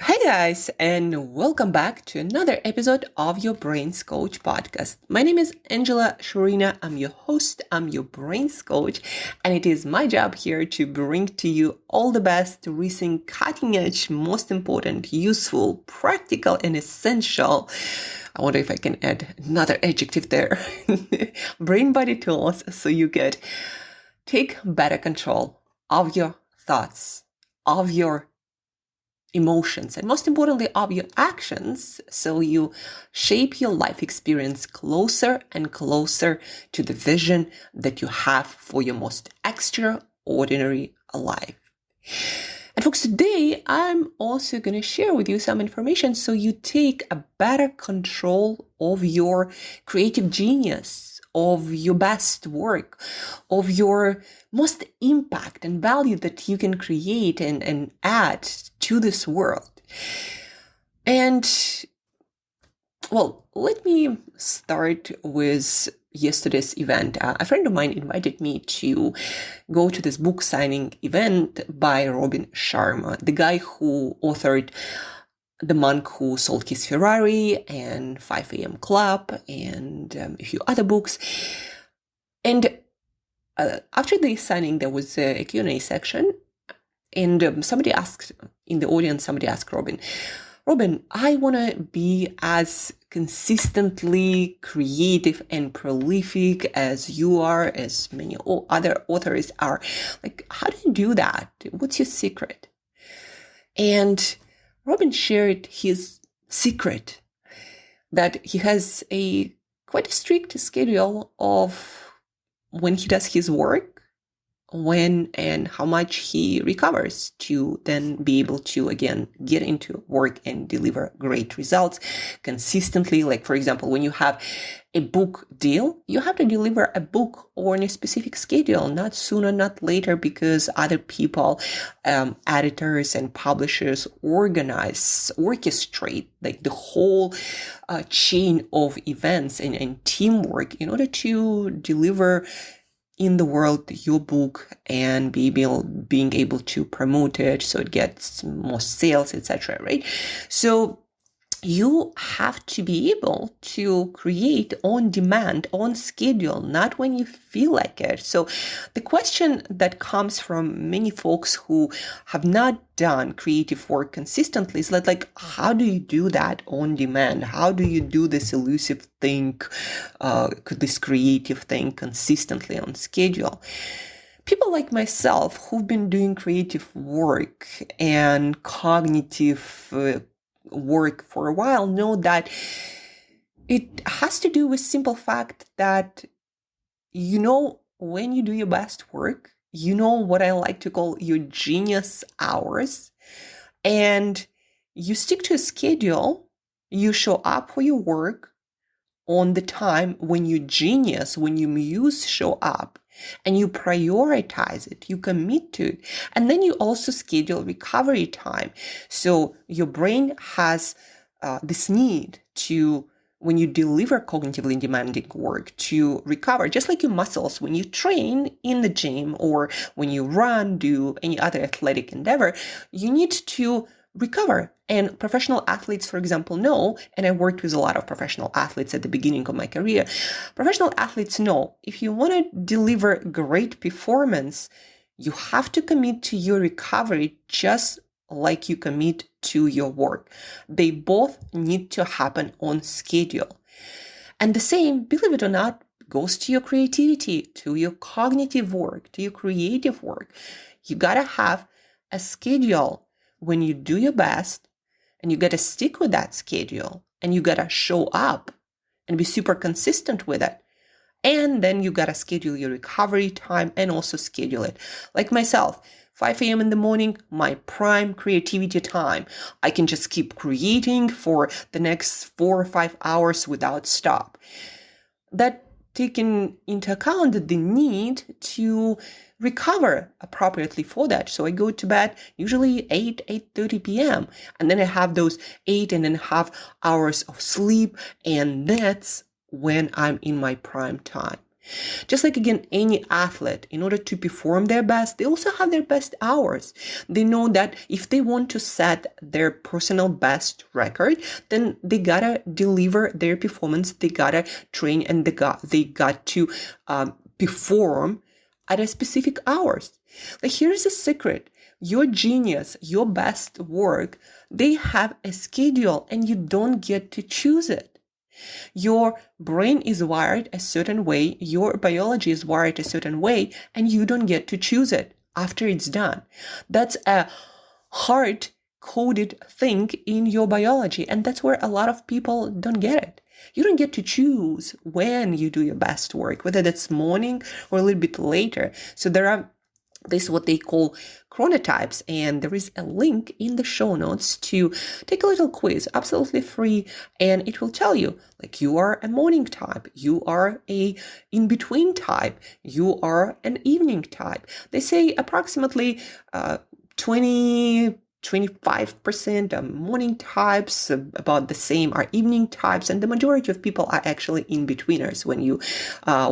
Hi, guys, and welcome back to another episode of your Brains Coach podcast. My name is Angela Shurina. I'm your host, I'm your Brains Coach, and it is my job here to bring to you all the best, recent, cutting edge, most important, useful, practical, and essential. I wonder if I can add another adjective there. Brain body tools so you could take better control of your thoughts, of your emotions, and most importantly, of your actions, so you shape your life experience closer and closer to the vision that you have for your most extraordinary life. And folks, today I'm also going to share with you some information so you take a better control of your creative genius, of your best work, of your most impact and value that you can create and add to this world. And well, let me start with yesterday's event. A friend of mine invited me to go to this book signing event by Robin Sharma, the guy who authored The Monk Who Sold His Ferrari and 5 a.m. Club and a few other books. And after the signing, there was a Q&A section, and somebody asked Robin, I want to be as consistently creative and prolific as you are, as many other authors are. Like, how do you do that? What's your secret? And Robin shared his secret, that he has quite a strict schedule of when he does his work, when and how much he recovers to then be able to, again, get into work and deliver great results consistently. Like, for example, when you have a book deal, you have to deliver a book on a specific schedule, not sooner, not later, because other people, editors and publishers orchestrate like the whole chain of events and teamwork in order to deliver in the world your book and being able to promote it so it gets more sales, etc. Right? So you have to be able to create on demand, on schedule, not when you feel like it. So the question that comes from many folks who have not done creative work consistently is like, how do you do that on demand? How do you do this elusive thing, this creative thing consistently on schedule? People like myself who've been doing creative work and cognitive work for a while know that it has to do with simple fact that when you do your best work, what I like to call your genius hours, and you stick to a schedule, you show up for your work on the time when your genius, when your muse show up, and you prioritize it, you commit to it. And then you also schedule recovery time. So your brain has this need to, when you deliver cognitively demanding work, to recover, just like your muscles when you train in the gym or when you run, do any other athletic endeavor, you need to recover. And professional athletes, for example, know, and I worked with a lot of professional athletes at the beginning of my career, professional athletes know if you want to deliver great performance, you have to commit to your recovery just like you commit to your work. They both need to happen on schedule. And the same, believe it or not, goes to your creativity, to your cognitive work, to your creative work. You got to have a schedule when you do your best, and you got to stick with that schedule, and you got to show up and be super consistent with it. And then you got to schedule your recovery time and also schedule it. Like myself, 5 a.m. in the morning, my prime creativity time. I can just keep creating for the next 4 or 5 hours without stop. That taken into account the need to recover appropriately for that. So I go to bed usually 8:30 p.m. and then I have those 8.5 hours of sleep, and that's when I'm in my prime time. Just like, again, any athlete, in order to perform their best, they also have their best hours. They know that if they want to set their personal best record, then they gotta deliver their performance, they gotta train, and they got to perform at a specific hours. Like, here's a secret. Your genius, your best work, they have a schedule and you don't get to choose it. Your brain is wired a certain way, your biology is wired a certain way, and you don't get to choose it after it's done. That's a hard-coded thing in your biology, and that's where a lot of people don't get it. You don't get to choose when you do your best work, whether that's morning or a little bit later. So this is what they call chronotypes, and there is a link in the show notes to take a little quiz, absolutely free, and it will tell you, like, you are a morning type, you are a in-between type, you are an evening type. They say approximately 25% are morning types, about the same are evening types, and the majority of people are actually in-betweeners when you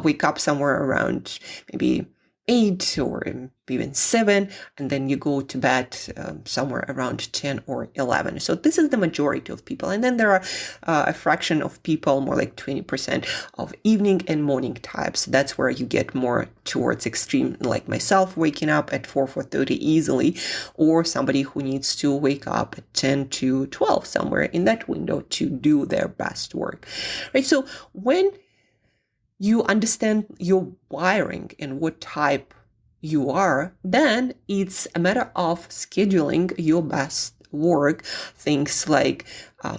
wake up somewhere around maybe 8 or even 7, and then you go to bed somewhere around 10 or 11. So this is the majority of people. And then there are a fraction of people, more like 20% of evening and morning types. That's where you get more towards extreme, like myself, waking up at 4:30 easily, or somebody who needs to wake up at 10 to 12, somewhere in that window to do their best work, right? So when you understand your wiring and what type you are, then it's a matter of scheduling your best work, things like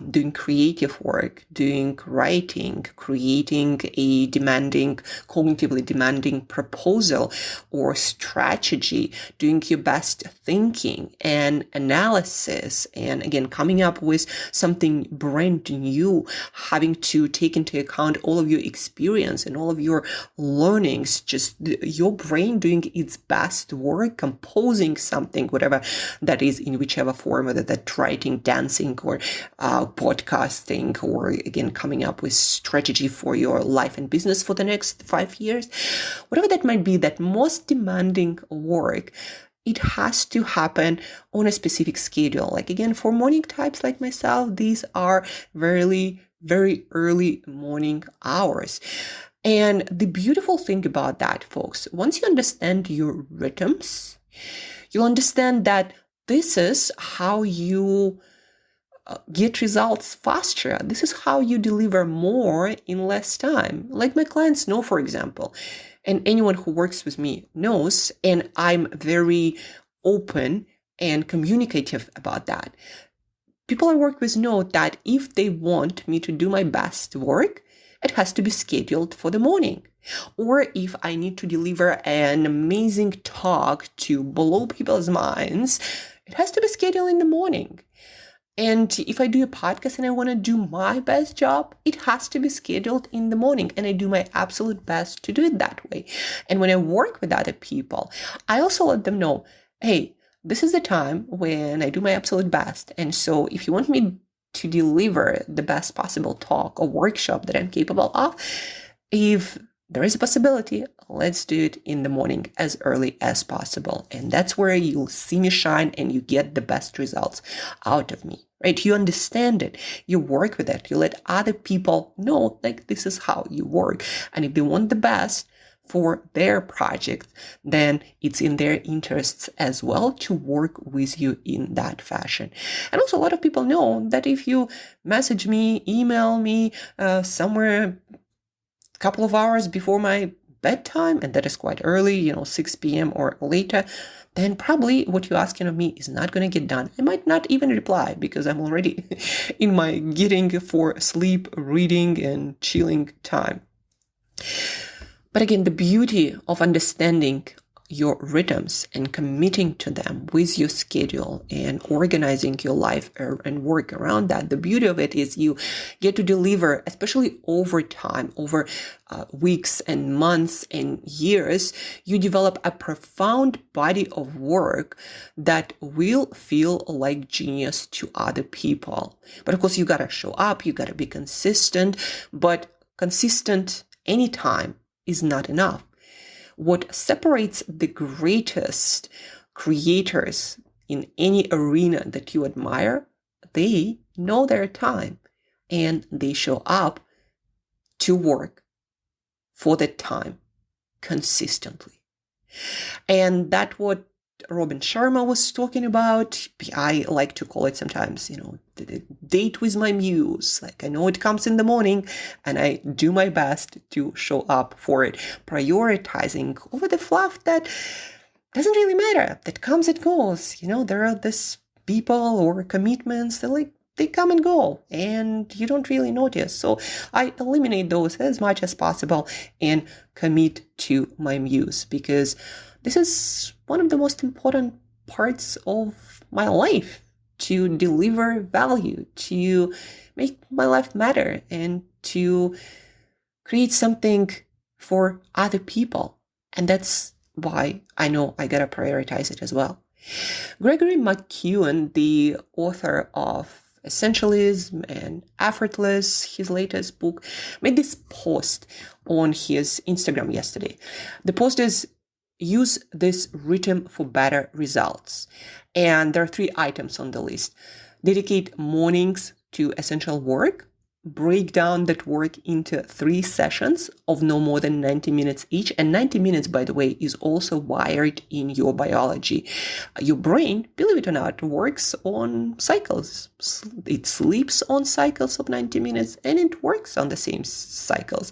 doing creative work, doing writing, creating a cognitively demanding proposal or strategy, doing your best thinking and analysis, and again, coming up with something brand new, having to take into account all of your experience and all of your learnings, just your brain doing its best work, composing something, whatever that is, in whichever form, whether that's writing, dancing, or podcasting, or again, coming up with strategy for your life and business for the next 5 years, whatever that might be, that most demanding work, it has to happen on a specific schedule. Like, again, for morning types like myself, these are very, very early morning hours. And the beautiful thing about that, folks, once you understand your rhythms, you'll understand that this is how you get results faster. This is how you deliver more in less time. Like my clients know, for example, and anyone who works with me knows, and I'm very open and communicative about that. People I work with know that if they want me to do my best work, it has to be scheduled for the morning. Or if I need to deliver an amazing talk to blow people's minds, it has to be scheduled in the morning. And if I do a podcast and I want to do my best job, it has to be scheduled in the morning. And I do my absolute best to do it that way. And when I work with other people, I also let them know, hey, this is the time when I do my absolute best. And so if you want me to deliver the best possible talk or workshop that I'm capable of, if there is a possibility, let's do it in the morning as early as possible. And that's where you'll see me shine and you get the best results out of me, right? You understand it, you work with it, you let other people know, like, this is how you work. And if they want the best for their project, then it's in their interests as well to work with you in that fashion. And also, a lot of people know that if you message me, email me somewhere couple of hours before my bedtime, and that is quite early, 6 p.m. or later, then probably what you're asking of me is not going to get done. I might not even reply because I'm already in my getting for sleep, reading, and chilling time. But again, the beauty of understanding your rhythms and committing to them with your schedule and organizing your life and work around that, the beauty of it is you get to deliver, especially over time, over weeks and months and years, you develop a profound body of work that will feel like genius to other people. But of course, you got to show up, you got to be consistent, but consistent anytime is not enough. What separates the greatest creators in any arena that you admire, they know their time and they show up to work for that time consistently. And that's what Robin Sharma was talking about. I like to call it sometimes, the date with my muse. Like, I know it comes in the morning and I do my best to show up for it, prioritizing over the fluff that doesn't really matter, that comes and goes. There are these people or commitments that they come and go and you don't really notice. So I eliminate those as much as possible and commit to my muse, because this is one of the most important parts of my life, to deliver value, to make my life matter, and to create something for other people. And that's why I know I gotta prioritize it as well. Gregory McKeown, the author of Essentialism and Effortless, his latest book, made this post on his Instagram yesterday. The post is, use this rhythm for better results. And there are 3 items on the list. Dedicate mornings to essential work. Break down that work into 3 sessions of no more than 90 minutes each. And 90 minutes, by the way, is also wired in your biology. Your brain, believe it or not, works on cycles. It sleeps on cycles of 90 minutes and it works on the same cycles.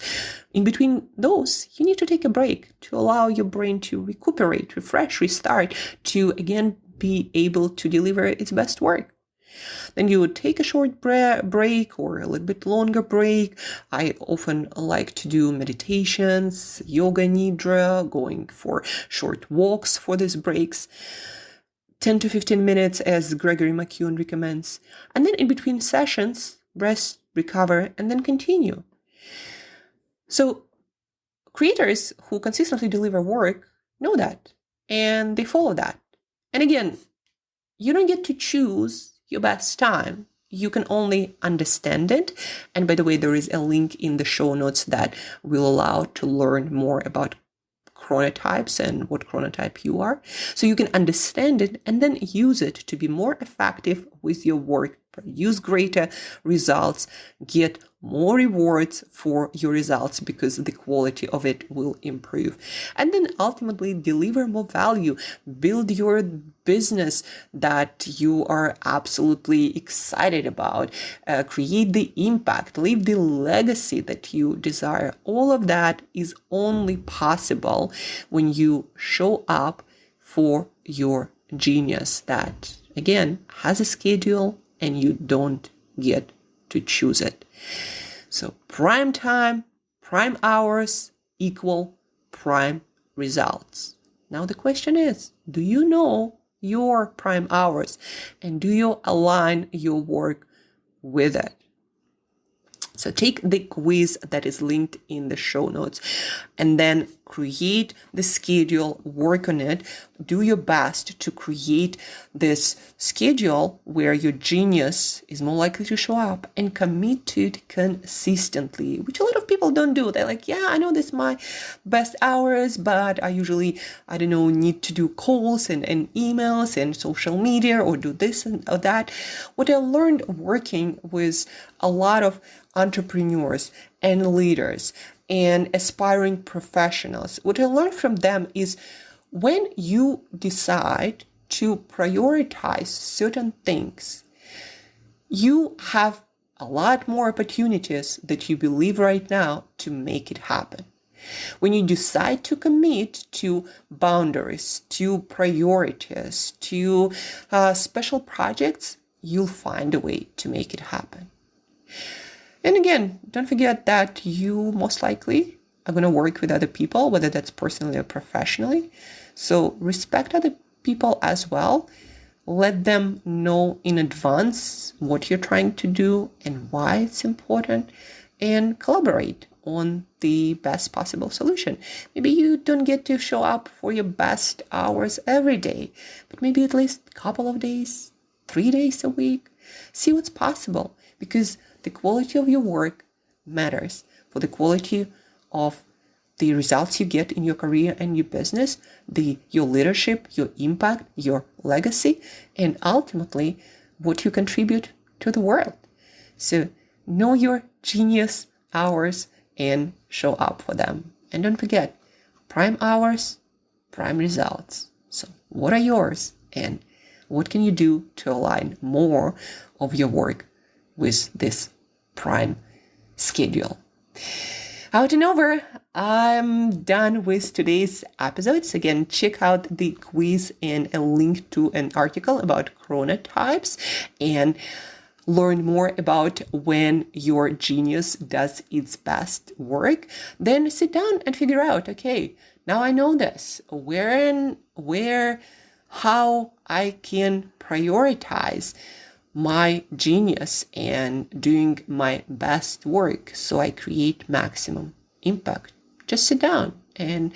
In between those, you need to take a break to allow your brain to recuperate, refresh, restart, to again be able to deliver its best work. Then you would take a short break or a little bit longer break. I often like to do meditations, yoga nidra, going for short walks for these breaks. 10 to 15 minutes, as Gregory McKeown recommends. And then in between sessions, rest, recover, and then continue. So creators who consistently deliver work know that, and they follow that. And again, you don't get to choose your best time. You can only understand it. And by the way, there is a link in the show notes that will allow to learn more about chronotypes and what chronotype you are. So you can understand it and then use it to be more effective with your work, produce greater results, get more rewards for your results because the quality of it will improve. And then ultimately deliver more value, build your business that you are absolutely excited about, create the impact, leave the legacy that you desire. All of that is only possible when you show up for your genius that, again, has a schedule and you don't get to choose it. So prime time, prime hours equal prime results. Now the question is, do you know your prime hours and do you align your work with it? So take the quiz that is linked in the show notes and then create the schedule, work on it, do your best to create this schedule where your genius is more likely to show up, and commit to it consistently, which a lot of people don't do. They're like, yeah, I know this is my best hours, but I usually, need to do calls and emails and social media or do this and that. What I learned working with a lot of entrepreneurs and leaders and aspiring professionals, what I learned from them is when you decide to prioritize certain things, you have a lot more opportunities that you believe right now to make it happen. When you decide to commit to boundaries, to priorities, to special projects, you'll find a way to make it happen. And again, don't forget that you most likely are going to work with other people, whether that's personally or professionally. So respect other people as well. Let them know in advance what you're trying to do and why it's important, and collaborate on the best possible solution. Maybe you don't get to show up for your best hours every day, but maybe at least a couple of days, 3 days a week. See what's possible, because the quality of your work matters for the quality of the results you get in your career and your business, your leadership, your impact, your legacy, and ultimately what you contribute to the world. So know your genius hours and show up for them. And don't forget, prime hours, prime results. So what are yours, and what can you do to align more of your work with this prime schedule? Out and over, I'm done with today's episodes. Again, check out the quiz and a link to an article about chronotypes and learn more about when your genius does its best work. Then sit down and figure out, okay, now I know this, how I can prioritize my genius and doing my best work so I create maximum impact. Just sit down and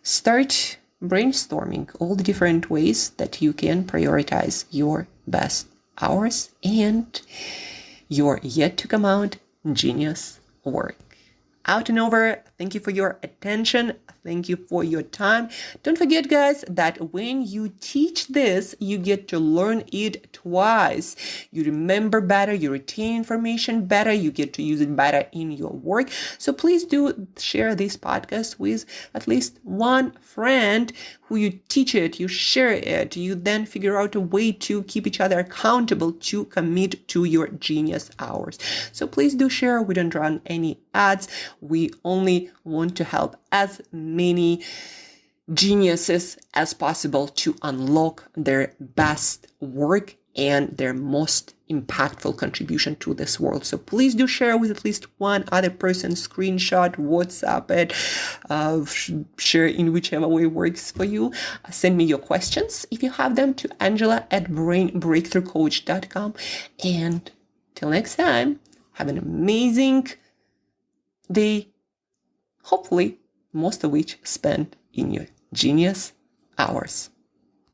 start brainstorming all the different ways that you can prioritize your best hours and your yet to come out genius work. Out and over, thank you for your attention. Thank you for your time. Don't forget, guys, that when you teach this, you get to learn it twice. You remember better, you retain information better, you get to use it better in your work. So please do share this podcast with at least one friend who you teach it, you share it, you then figure out a way to keep each other accountable to commit to your genius hours. So please do share. We don't run any ads. We only want to help as many geniuses as possible to unlock their best work and their most impactful contribution to this world. So please do share with at least one other person, screenshot, WhatsApp it, share in whichever way works for you. Send me your questions if you have them to angela@brainbreakthroughcoach.com. And till next time, have an amazing day, hopefully most of which spent in your genius hours.